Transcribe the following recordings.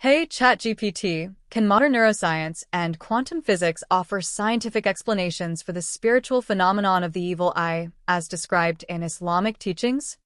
Hey, ChatGPT, can modern neuroscience and quantum physics offer scientific explanations for the spiritual phenomenon of the evil eye, as described in Islamic teachings?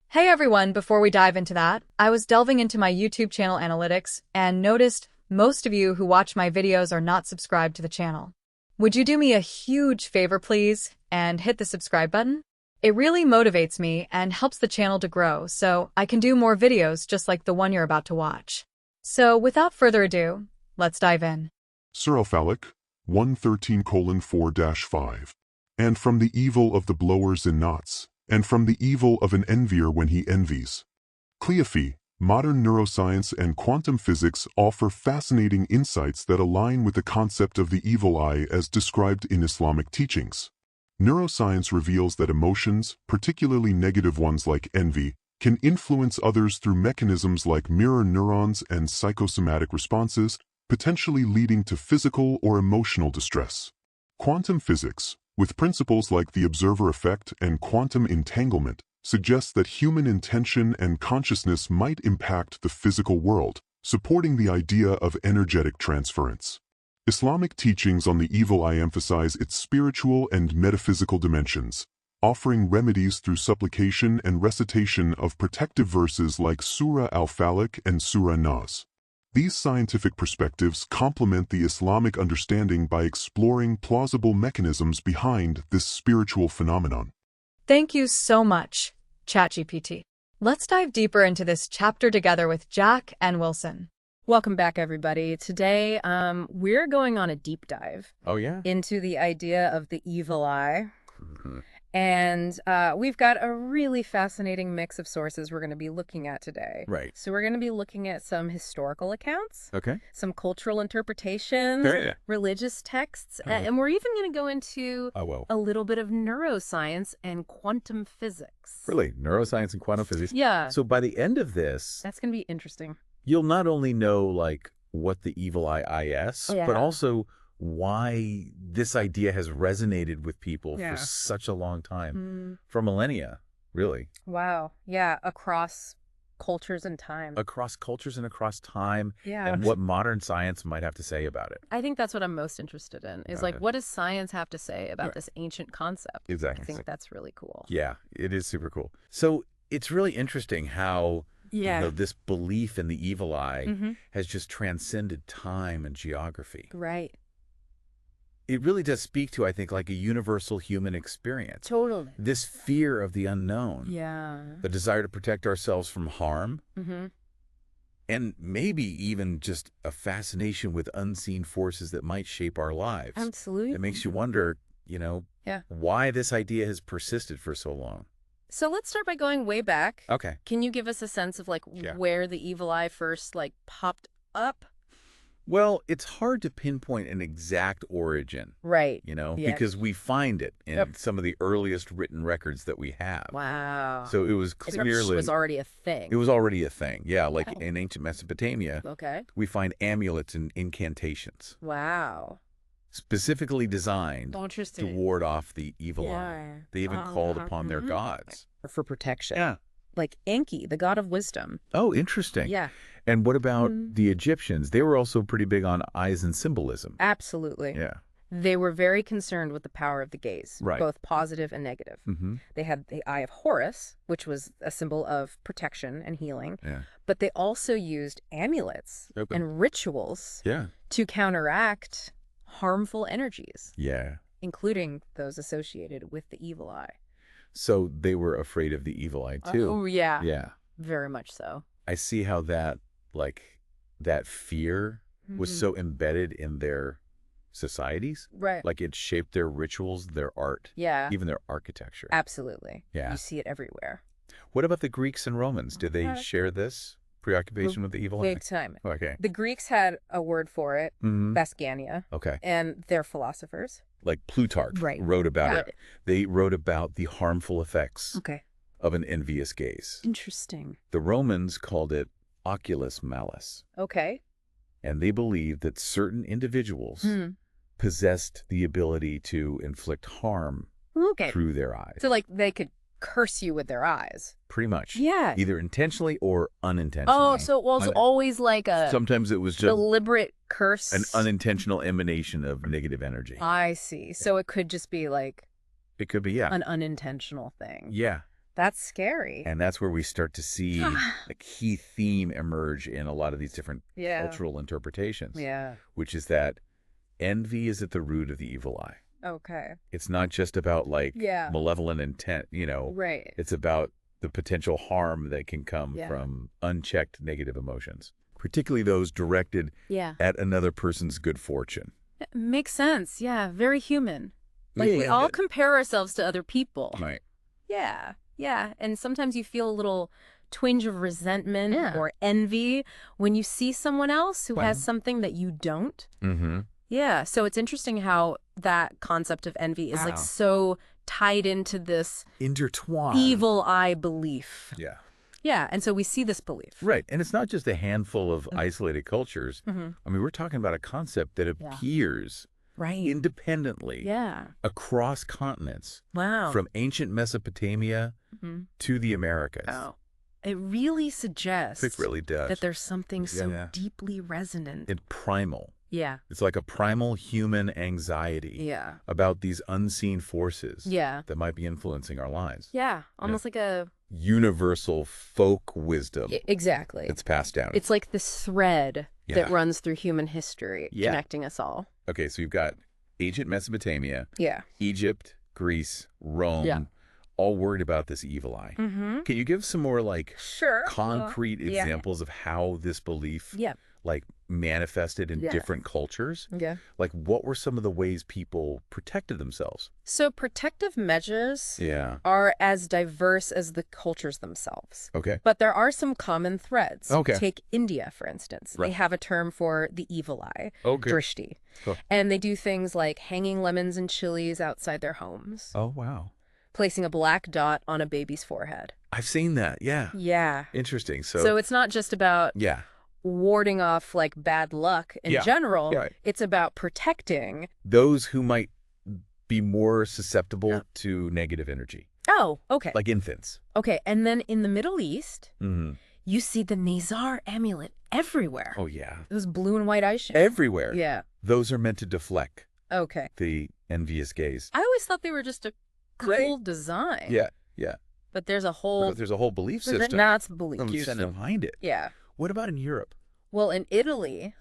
Hey everyone, before we dive into that, I was delving into my YouTube channel analytics and noticed most of you who watch my videos are not subscribed to the channel. Would you do me a huge favor, please, and hit the subscribe button? It really motivates me and helps the channel to grow so I can do more videos just like the one you're about to watch. So, without further ado, let's dive in. Surah 113:4-5. And from the evil of the blowers in knots, and from the evil of an envier when he envies. Cleophy, modern neuroscience and quantum physics offer fascinating insights that align with the concept of the evil eye as described in Islamic teachings. Neuroscience reveals that emotions, particularly negative ones like envy, can influence others through mechanisms like mirror neurons and psychosomatic responses, potentially leading to physical or emotional distress. Quantum physics, with principles like the observer effect and quantum entanglement, suggests that human intention and consciousness might impact the physical world, supporting the idea of energetic transference. Islamic teachings on the evil eye emphasize its spiritual and metaphysical dimensions, offering remedies through supplication and recitation of protective verses like Surah Al-Falaq and Surah Nas. These scientific perspectives complement the Islamic understanding by exploring plausible mechanisms behind this spiritual phenomenon. Thank you so much, ChatGPT. Let's dive deeper into this chapter together with Jack and Wilson. Welcome back, everybody. Today, we're going on a deep dive into the idea of the evil eye. And we've got a really fascinating mix of sources we're going to be looking at today. Right. So we're going to be looking at some historical accounts, Okay. some cultural interpretations, religious texts, and we're even going to go into a little bit of neuroscience and quantum physics. Really? Neuroscience and quantum physics? Yeah. So by the end of this, That's going to be interesting. you'll not only know, like, what the evil eye is, but also why this idea has resonated with people for such a long time, for millennia, really. Wow. Yeah. Across cultures and time. Across cultures and across time, Yeah. and what modern science might have to say about it. I think that's what I'm most interested in, is like, what does science have to say about this ancient concept? Exactly. I think that's really cool. Yeah, it is super cool. So it's really interesting how this belief in the evil eye has just transcended time and geography. Right. It really does speak to, I think, like a universal human experience. Totally. This fear of the unknown. Yeah. The desire to protect ourselves from harm. And maybe even just a fascination with unseen forces that might shape our lives. Absolutely. It makes you wonder, why this idea has persisted for so long. So let's start by going way back. Okay. Can you give us a sense of where the evil eye first popped up? Well, it's hard to pinpoint an exact origin. Right. Because we find it in some of the earliest written records that we have. Wow. So it was clearly... It was already a thing. It was already a thing, yeah. Like in ancient Mesopotamia, Okay. we find amulets and incantations. Wow. Specifically designed Interesting. to ward off the evil eye. They even called upon their gods. For protection. Yeah. Like Enki, the god of wisdom. Oh, interesting. Yeah. And what about the Egyptians? They were also pretty big on eyes and symbolism. Absolutely. Yeah. They were very concerned with the power of the gaze, both positive and negative. They had the Eye of Horus, which was a symbol of protection and healing. Yeah. But they also used amulets and rituals to counteract harmful energies, including those associated with the evil eye. So they were afraid of the evil eye too. Oh, yeah. Yeah. Very much so. I see how that fear was so embedded in their societies. Right. Like it shaped their rituals, their art, even their architecture. Absolutely. Yeah. You see it everywhere. What about the Greeks and Romans? Did they share this preoccupation with the evil eye? Big time. Okay. The Greeks had a word for it, Basgania. Okay. And they're philosophers. Like Plutarch wrote about it. They wrote about the harmful effects of an envious gaze. Interesting. The Romans called it oculus malice. Okay. And they believed that certain individuals possessed the ability to inflict harm through their eyes. So they could curse you with their eyes. Pretty much. Yeah. Either intentionally or unintentionally. Oh, so it was always like a... Sometimes it was just... deliberate curse? An unintentional emanation of negative energy. I see. So it could just be like... It could be, yeah. An unintentional thing. Yeah. That's scary. And that's where we start to see a key theme emerge in a lot of these different cultural interpretations. Yeah. Which is that envy is at the root of the evil eye. Okay. It's not just about like malevolent intent, Right. It's about the potential harm that can come from unchecked negative emotions, particularly those directed at another person's good fortune. It makes sense. Yeah. Very human. Like we all compare ourselves to other people. Right. Yeah. Yeah. And sometimes you feel a little twinge of resentment or envy when you see someone else who has something that you don't. Mm-hmm. Yeah. So it's interesting how that concept of envy is like so tied into this intertwined evil eye belief. Yeah. Yeah. And so we see this belief. Right. And it's not just a handful of isolated cultures. Mm-hmm. I mean, we're talking about a concept that appears independently across continents. Wow. From ancient Mesopotamia to the Americas. Oh. It really suggests it really does. that there's something so deeply resonant. And primal. Yeah. It's like a primal human anxiety about these unseen forces that might be influencing our lives. Yeah. Almost like a... universal folk wisdom. Exactly. It's passed down. It's like this thread that runs through human history, connecting us all. Okay, so you've got ancient Mesopotamia, Egypt, Greece, Rome, all worried about this evil eye. Mm-hmm. Can you give some more like concrete examples of how this belief like manifested in different cultures? Yeah. Like what were some of the ways people protected themselves? So protective measures are as diverse as the cultures themselves. Okay. But there are some common threads. Okay. Take India, for instance. Right. They have a term for the evil eye, okay. drishti. Cool. And they do things like hanging lemons and chilies outside their homes. Oh, wow. Placing a black dot on a baby's forehead. I've seen that. Yeah. Yeah. Interesting. So it's not just about warding off like bad luck in general. Yeah. It's about protecting those who might be more susceptible to negative energy. Oh, okay. Like infants. Okay. And then in the Middle East, you see the Nazar amulet everywhere. Oh, yeah. Those blue and white eyeshadows. Everywhere. Yeah. Those are meant to deflect the envious gaze. I always thought they were just a cool design. Yeah. Yeah. But there's a whole belief system. That's belief behind it. Yeah. What about in Europe? Well, in Italy,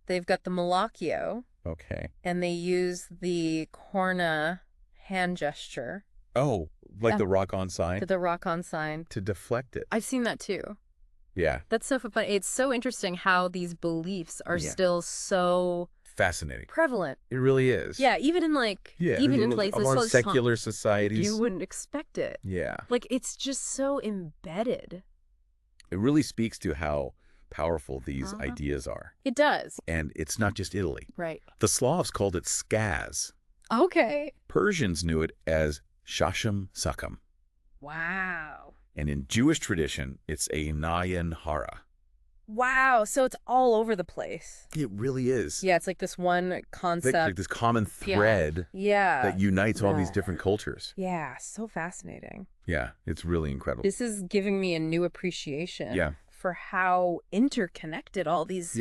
they've got the Malacchio. Okay. And they use the corna hand gesture. Oh, like the rock-on sign? The rock-on sign. To deflect it. I've seen that too. Yeah. That's so fun. It's so interesting how these beliefs are still so... fascinating. Prevalent. It really is. Yeah, even in like... even in places... Our secular societies. You wouldn't expect it. Yeah. Like, it's just so embedded. It really speaks to how powerful these ideas are. It does. And it's not just Italy. Right. The Slavs called it skaz. Okay. Persians knew it as shasham sakam. Wow. And in Jewish tradition, it's a nayan hara. Wow. So it's all over the place. It really is. Yeah, it's like this one concept. Like this common thread that unites all these different cultures. Yeah, so fascinating. Yeah, it's really incredible. This is giving me a new appreciation for how interconnected all these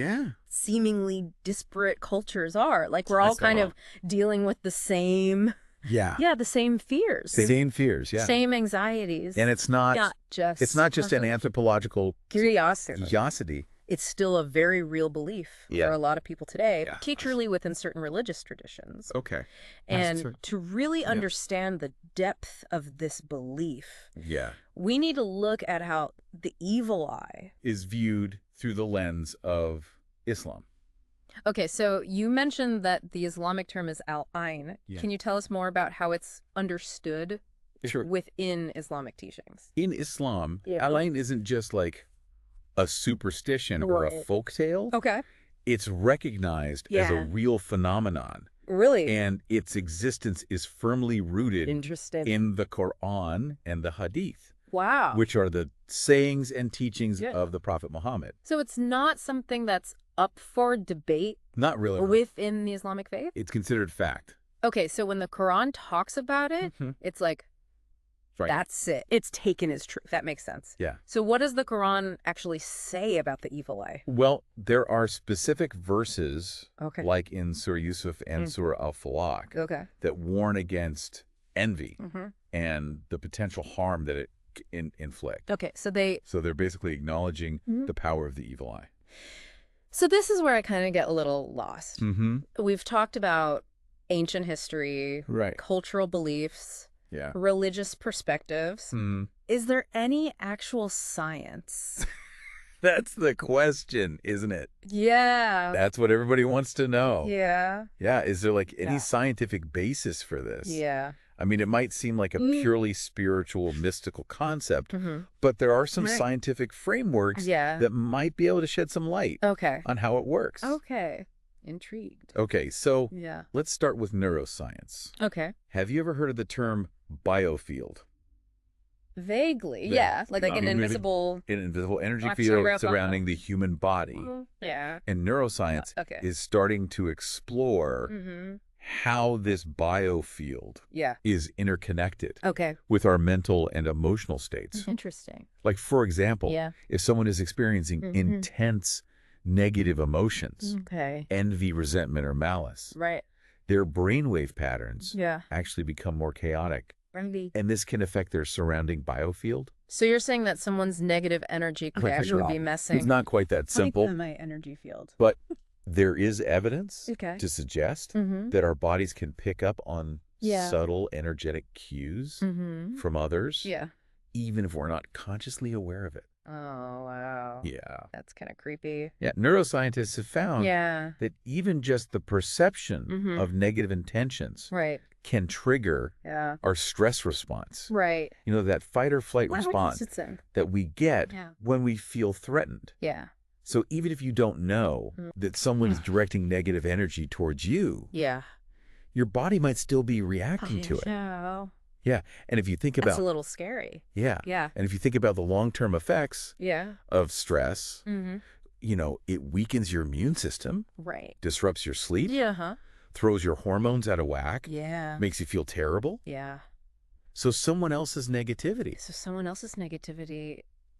seemingly disparate cultures are. Like we're all kind of dealing with the same... Yeah, the same fears. Same fears, Same anxieties. And it's not just an anthropological curiosity. It's still a very real belief for a lot of people today, particularly within certain religious traditions. Okay. And to really understand the depth of this belief, we need to look at how the evil eye is viewed through the lens of Islam. Okay, so you mentioned that the Islamic term is al-ain. Yeah. Can you tell us more about how it's understood within Islamic teachings? In Islam, al-ain isn't just like a superstition or a folktale. Okay. It's recognized as a real phenomenon. Really? And its existence is firmly rooted in the Quran and the Hadith. Wow. Which are the sayings and teachings of the Prophet Muhammad. So it's not something that's up for debate? Not really. Within the Islamic faith? It's considered fact. Okay, so when the Quran talks about it, it's like Right. That's it. It's taken as truth. That makes sense. Yeah. So what does the Quran actually say about the evil eye? Well, there are specific verses, Okay. like in Surah Yusuf and Surah Al-Falaq, Okay. that warn against envy and the potential harm that it inflict. Okay. So they're basically acknowledging the power of the evil eye. So this is where I kind of get a little lost. Mm-hmm. We've talked about ancient history, Right. cultural beliefs, Yeah. religious perspectives. Mm. Is there any actual science? That's the question, isn't it? Yeah. That's what everybody wants to know. Yeah. Yeah. Is there like any scientific basis for this? Yeah. I mean, it might seem like a purely spiritual, mystical concept, but there are some scientific frameworks that might be able to shed some light on how it works. Okay. Intrigued. Okay, so Yeah. let's start with neuroscience. Okay. Have you ever heard of the term biofield? Vaguely. Yeah. Like an invisible... An invisible energy Watch field your surrounding the human body. Yeah. And neuroscience is starting to explore how this biofield is interconnected with our mental and emotional states. Interesting. Like, for example, if someone is experiencing intense negative emotions, envy, resentment, or malice, their brainwave patterns actually become more chaotic. And this can affect their surrounding biofield. So you're saying that someone's negative energy could actually be messing... It's not quite that simple. My energy field. But there is evidence to suggest that our bodies can pick up on subtle energetic cues from others, even if we're not consciously aware of it. Oh, wow. Yeah. That's kind of creepy. Yeah. Neuroscientists have found that even just the perception of negative intentions can trigger our stress response. Right. You know, that fight or flight response that we get when we feel threatened. Yeah. So even if you don't know that someone is directing negative energy towards you, your body might still be reacting to it. Yeah. And if you think about... That's a little scary. Yeah. And if you think about the long-term effects of stress, you know, it weakens your immune system. Right. Disrupts your sleep. Throws your hormones out of whack. Makes you feel terrible. So someone else's negativity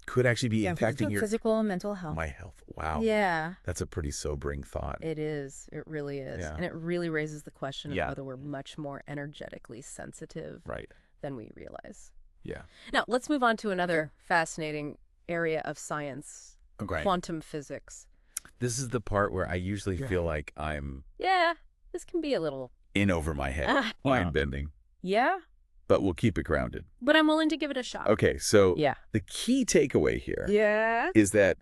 could actually be impacting your physical and mental health. My health. Wow. Yeah. That's a pretty sobering thought. It is. It really is. Yeah. And it really raises the question of whether we're much more energetically sensitive than we realize. Yeah. Now, let's move on to another fascinating area of science, quantum physics. This is the part where I usually feel like I'm... Yeah, this can be a little... in over my head. Mind bending. Yeah? But we'll keep it grounded. But I'm willing to give it a shot. Okay, so the key takeaway here is that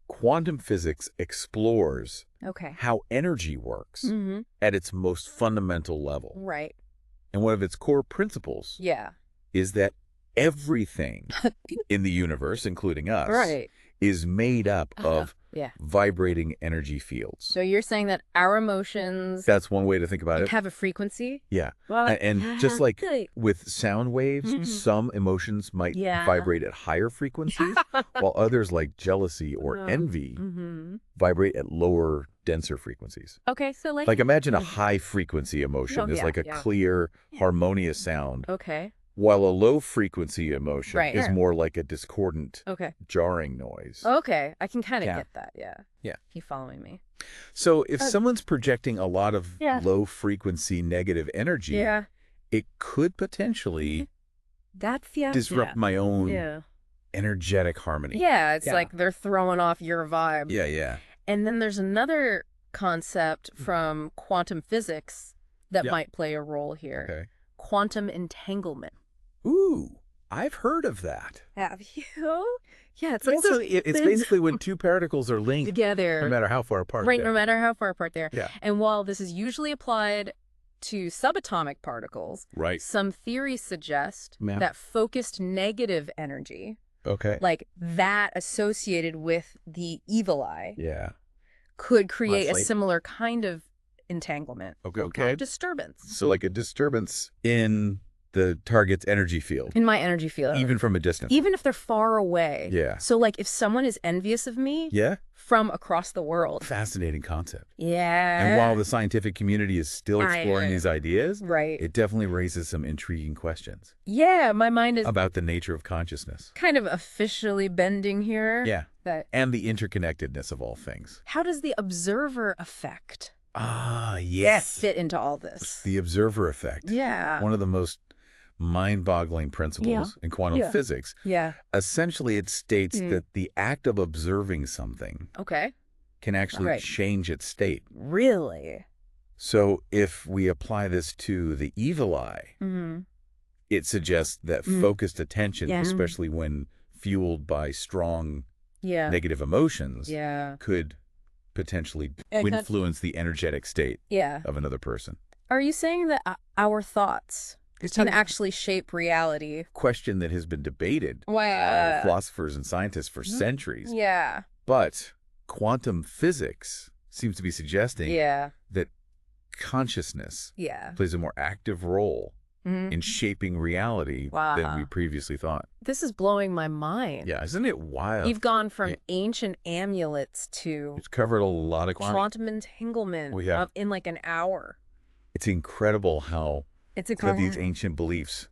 quantum physics explores how energy works at its most fundamental level. Right. And one of its core principles is that everything in the universe, including us, is made up of vibrating energy fields. So you're saying that our emotions... That's one way to think about it. Have a frequency? Yeah. And just like with sound waves, some emotions might vibrate at higher frequencies, while others like jealousy or envy vibrate at lower, denser frequencies. Okay, so like imagine a high frequency emotion is like a clear, harmonious sound. Okay. While a low-frequency emotion is more like a discordant, jarring noise. Okay, I can kind of get that, Yeah. Keep following me. So if someone's projecting a lot of low-frequency negative energy, it could potentially disrupt my own energetic harmony. Yeah, it's like they're throwing off your vibe. Yeah. And then there's another concept from quantum physics that might play a role here. Okay. Quantum entanglement. Ooh, I've heard of that. Have you? Yeah, it's like it's basically when two particles are linked together, no matter how far apart. Right, no matter how far apart they are. Yeah. And while this is usually applied to subatomic particles, some theories suggest that focused negative energy, like that associated with the evil eye, could create a similar kind of entanglement. Okay. Disturbance. So like a disturbance in the target's energy field. In my energy field. Even from a distance. Even if they're far away. Yeah. So like if someone is envious of me. Yeah. From across the world. Fascinating concept. Yeah. And while the scientific community is still exploring these ideas, right, it definitely raises some intriguing questions. Yeah, my mind is about the nature of consciousness. Kind of officially bending here. Yeah. And the interconnectedness of all things. How does the observer effect yes, fit into all this? The observer effect. Yeah. One of the most mind-boggling principles in quantum physics. Yeah. Essentially, it states that the act of observing something can actually change its state. Really? So if we apply this to the evil eye, it suggests that focused attention, especially when fueled by strong negative emotions, could potentially influence the energetic state of another person. Are you saying that our thoughts can actually shape reality? Question that has been debated by philosophers and scientists for centuries. Yeah. But quantum physics seems to be suggesting that consciousness plays a more active role in shaping reality than we previously thought. This is blowing my mind. Yeah, isn't it wild? You've gone from ancient amulets to... It's covered a lot of quantum entanglement in like an hour. It's incredible how these ancient beliefs...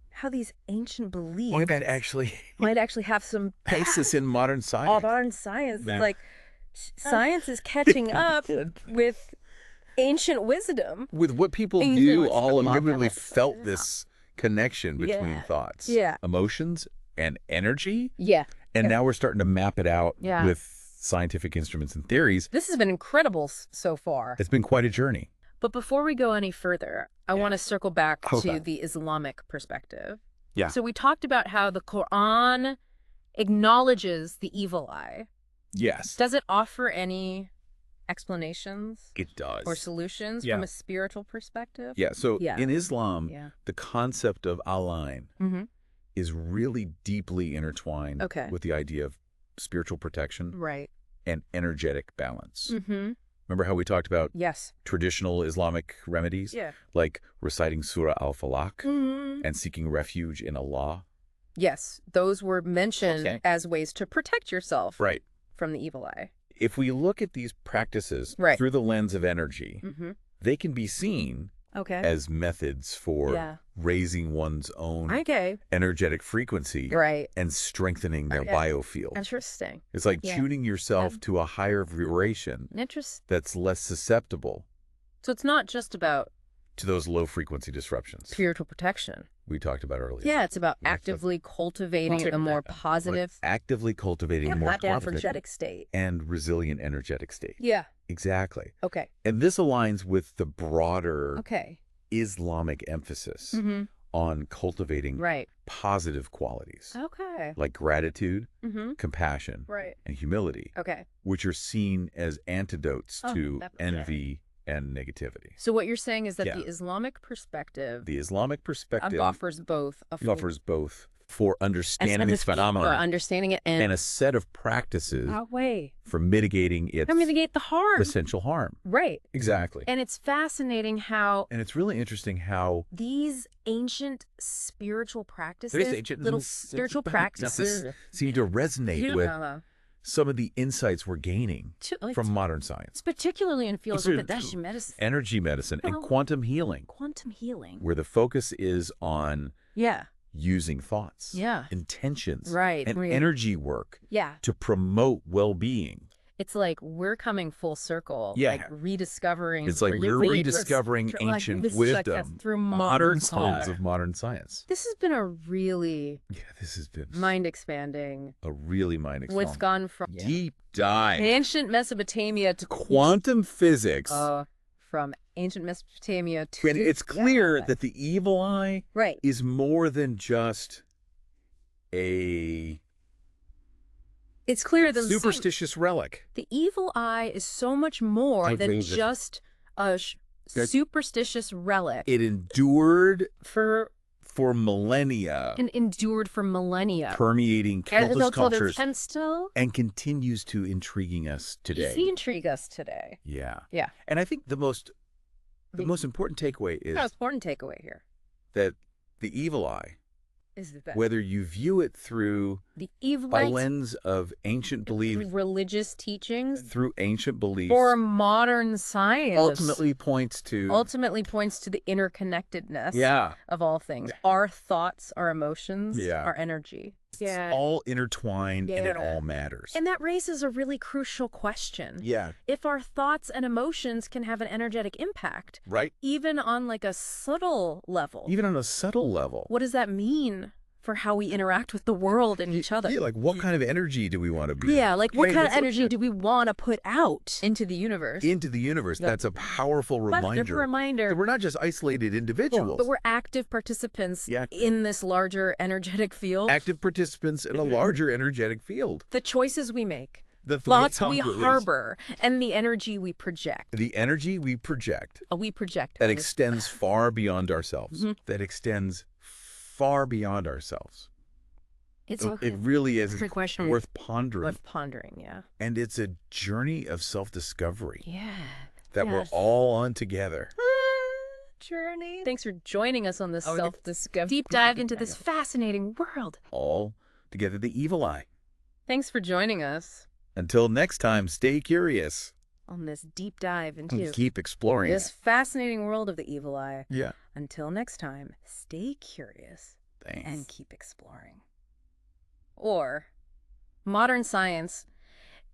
might actually have some basis in modern science. Modern science. Like, science is catching up with ancient wisdom. With what people do all immediately felt this connection between thoughts, emotions, and energy. Yeah. And now we're starting to map it out with scientific instruments and theories. This has been incredible so far. It's been quite a journey. But before we go any further, I want to circle back to the Islamic perspective. Yeah. So we talked about how the Quran acknowledges the evil eye. Yes. Does it offer any explanations? It does. Or solutions from a spiritual perspective? Yeah. So in Islam, the concept of al-ain is really deeply intertwined with the idea of spiritual protection and energetic balance. Remember how we talked about traditional Islamic remedies? Like reciting Surah Al-Falaq and seeking refuge in Allah? Yes, those were mentioned as ways to protect yourself from the evil eye. If we look at these practices through the lens of energy, they can be seen as methods for raising one's own energetic frequency and strengthening their biofield. Interesting. It's like tuning yourself to a higher vibration that's less susceptible. So it's not just about to those low frequency disruptions. Spiritual protection. We talked about earlier. Yeah, it's about actively cultivating a more positive, actively cultivating a more positive energetic state and resilient energetic state. Yeah. Exactly. Okay. And this aligns with the broader Islamic emphasis on cultivating positive qualities. Okay. Like gratitude, compassion, and humility. Okay. Which are seen as antidotes to envy and negativity. So what you're saying is that the Islamic perspective offers both for understanding this phenomenon, understanding it, and a set of practices for mitigating the harm, essential harm. Right. Exactly. And it's fascinating how, and it's really interesting how these ancient spiritual practices, spiritual practices, seem to resonate with some of the insights we're gaining from modern science. Particularly in fields like energy medicine, and quantum healing. Where the focus is on using thoughts, intentions, and energy work to promote well-being. It's like we're coming full circle, like rediscovering. It's like we're rediscovering ancient wisdom through modern schools of modern science. This has been a really mind-expanding. What's gone from deep dive ancient Mesopotamia to quantum physics. From ancient Mesopotamia to... And it's clear that the evil eye is more than just a... It's clear that superstitious relic. The evil eye is so much more than just a superstitious relic. It endured for millennia. Permeating countless cultures. And continues to intriguing us today. Yeah. Yeah. And I think the most important takeaway is... Important takeaway here. That the evil eye, is the best. whether you view it through The evil by eye, lens of ancient belief, religious teachings, through ancient beliefs, or modern science, ultimately points to the interconnectedness of all things. Our thoughts, our emotions, our energy. It's all intertwined and it all matters. And that raises a really crucial question. Yeah. If our thoughts and emotions can have an energetic impact, Right. even on like a subtle level. Even on a subtle level. What does that mean for how we interact with the world and each other? Yeah, like what kind of energy do we want to be? Yeah, like what kind of energy do we want to put out into the universe? Into the universe. That's a powerful reminder. Reminder. That we're not just isolated individuals. But we're active participants in this larger energetic field. Active participants in a larger energetic field. The choices we make. The thoughts we harbor and the energy we project. The energy we project. That extends far beyond ourselves. That extends far beyond ourselves. It really is worth pondering. Worth pondering, yeah. And it's a journey of self-discovery. Yeah. That we're all on together. Journey. Thanks for joining us on this self-discovery deep dive into this fascinating world. All together, the evil eye. Thanks for joining us. Until next time, stay curious. On this deep dive into keep exploring this fascinating world of the evil eye. Yeah. Until next time, stay curious. Thanks. And keep exploring. Or, modern science,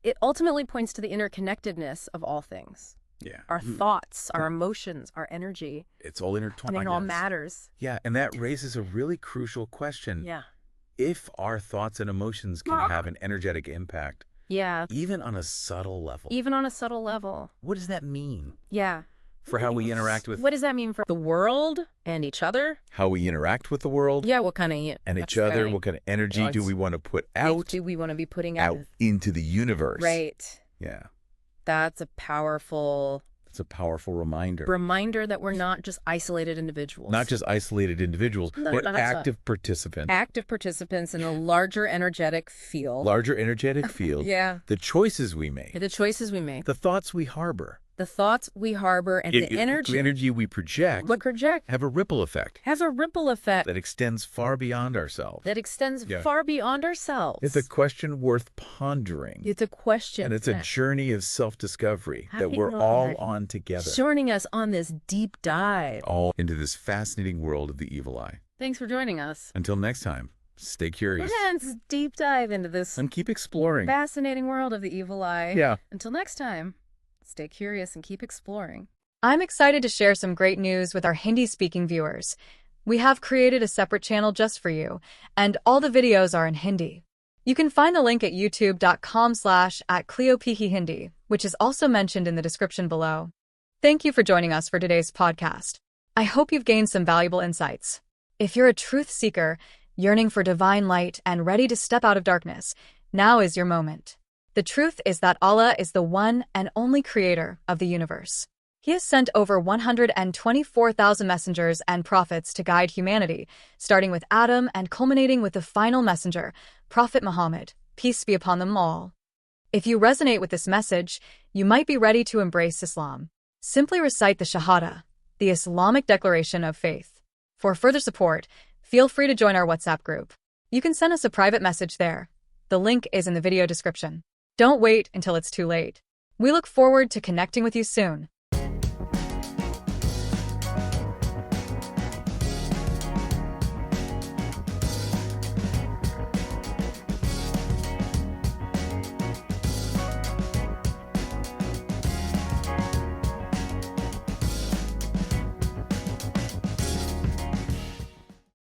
it ultimately points to the interconnectedness of all things. Yeah. Our thoughts, our emotions, our energy. It's all intertwined. I mean, it all matters. Yeah, and that raises a really crucial question. Yeah. If our thoughts and emotions can have an energetic impact, even on a subtle level. Even on a subtle level. What does that mean? Yeah. For how we interact with... What does that mean for the world and each other? How we interact with the world. Yeah, what kind of... And each other. What kind of energy do we want to put out? Do we want to be putting out into the universe. Right. Yeah. That's a powerful... It's a powerful reminder. Reminder that we're not just isolated individuals. Not just isolated individuals. We're active participants. Active participants in a larger energetic field. Larger energetic field. Yeah. The choices we make. The choices we make. The thoughts we harbor. The thoughts we harbor and the energy. The energy we project. Have a ripple effect. Has a ripple effect. That extends far beyond ourselves. That extends far beyond ourselves. It's a question worth pondering. It's a question. And it's a journey of self-discovery that we're all on together. Joining us on this deep dive. All into this fascinating world of the evil eye. Thanks for joining us. Until next time, stay curious. And deep dive into this. And keep exploring. Fascinating world of the evil eye. Yeah. Until next time. Stay curious and keep exploring. I'm excited to share some great news with our Hindi-speaking viewers. We have created a separate channel just for you, and all the videos are in Hindi. You can find the link at youtube.com/@CleoPhiHindi, which is also mentioned in the description below. Thank you for joining us for today's podcast. I hope you've gained some valuable insights. If you're a truth seeker, yearning for divine light and ready to step out of darkness, now is your moment. The truth is that Allah is the one and only creator of the universe. He has sent over 124,000 messengers and prophets to guide humanity, starting with Adam and culminating with the final messenger, Prophet Muhammad, peace be upon them all. If you resonate with this message, you might be ready to embrace Islam. Simply recite the Shahada, the Islamic declaration of faith. For further support, feel free to join our WhatsApp group. You can send us a private message there. The link is in the video description. Don't wait until it's too late. We look forward to connecting with you soon.